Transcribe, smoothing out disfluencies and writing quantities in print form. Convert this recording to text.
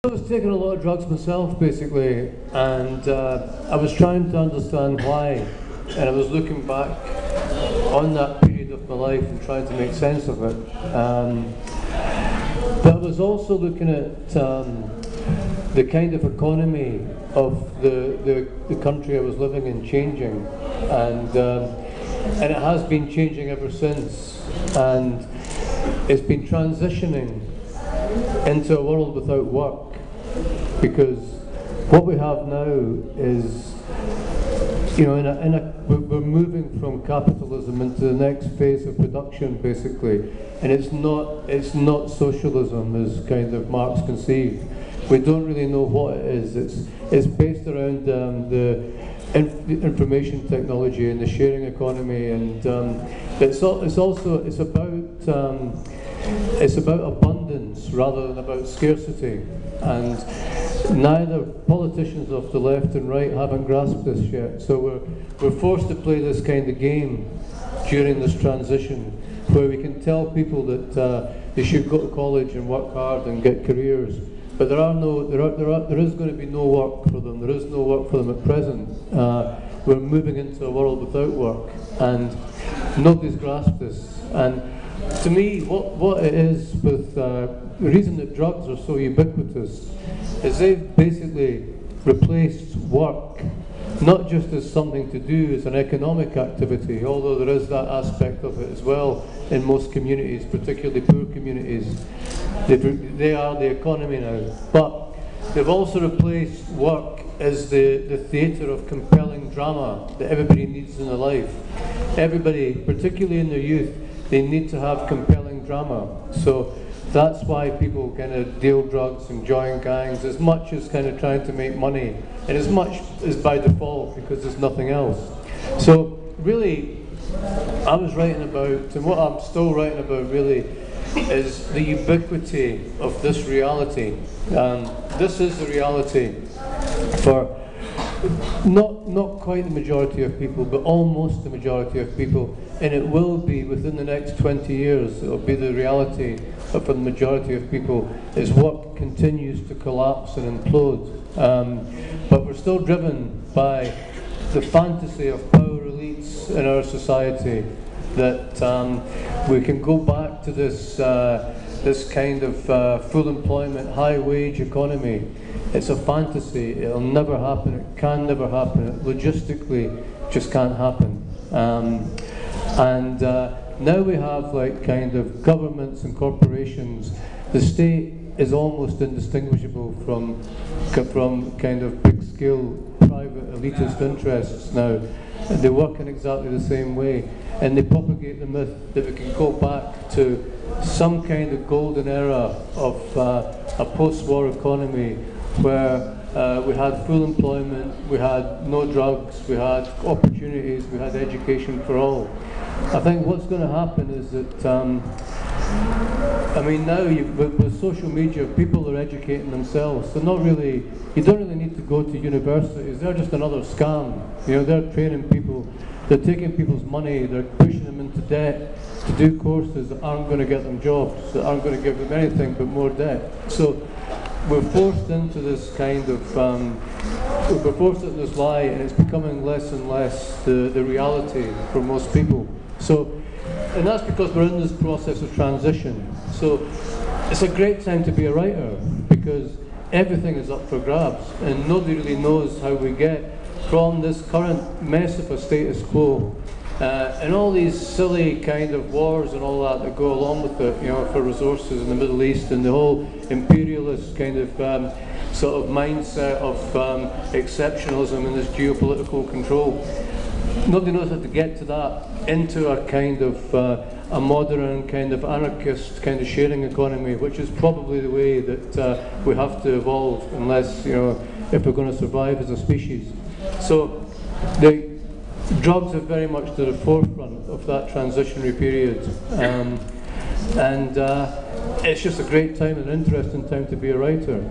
I was taking a lot of drugs myself, basically, and I was trying to understand why, and I was looking back on that period of my life and trying to make sense of it. But I was also looking at the kind of economy of the country I was living in changing, and it has been changing ever since, and it's been transitioning into a world without work, because what we have now is, you know, we're moving from capitalism into the next phase of production, basically, and it's not socialism as kind of Marx conceived. We don't really know what it is. It's based around the information technology and the sharing economy, and it's about abundance rather than about scarcity, and neither politicians of the left and right haven't grasped this yet. So we're forced to play this kind of game during this transition, where we can tell people that they should go to college and work hard and get careers, but there is going to be no work for them. There is no work for them at present. We're moving into a world without work, and nobody's grasped this. And to me, what it is with the reason that drugs are so ubiquitous is they've basically replaced work, not just as something to do, as an economic activity, although there is that aspect of it as well in most communities, particularly poor communities. They are the economy now. But they've also replaced work as the theatre of compelling drama that everybody needs in their life. Everybody, particularly in their youth, they need to have compelling drama. So that's why people kind of deal drugs and join gangs, as much as kind of trying to make money, and as much as by default because there's nothing else. So really, I was writing about, and what I'm still writing about really, is the ubiquity of this reality. This is the reality for not quite the majority of people, but almost the majority of people, and it will be within the next 20 years. It will be the reality for the majority of people, is work continues to collapse and implode. But we're still driven by the fantasy of power elites in our society, that we can go back to this kind of full employment, high wage economy. It's a fantasy. It'll never happen. It can never happen. It logistically just can't happen. Now we have like kind of governments and corporations. The state is almost indistinguishable from kind of big scale private elitist interests now. They work in exactly the same way, and they propagate the myth that we can go back to some kind of golden era of a post-war economy where we had full employment, we had no drugs, we had opportunities, we had education for all. I think what's going to happen is that, I mean, now with social media, people are educating themselves. They're not really, you don't really need to go to universities. They're just another scam. You know, they're training people, they're taking people's money, they're pushing them into debt to do courses that aren't going to get them jobs, that aren't going to give them anything but more debt. So we're forced into this kind of, we're forced into this lie, and it's becoming less and less the reality for most people. So, and that's because we're in this process of transition. So it's a great time to be a writer, because everything is up for grabs, and nobody really knows how we get from this current mess of a status quo, and all these silly kind of wars and all that go along with it, you know, for resources in the Middle East, and the whole imperialist kind of sort of mindset of exceptionalism and this geopolitical control. Nobody knows how to get to that into a kind of a modern kind of anarchist kind of sharing economy, which is probably the way that we have to evolve, unless, you know, if we're going to survive as a species. So the drugs are very much to the forefront of that transitionary period, and it's just a great time, an interesting time to be a writer.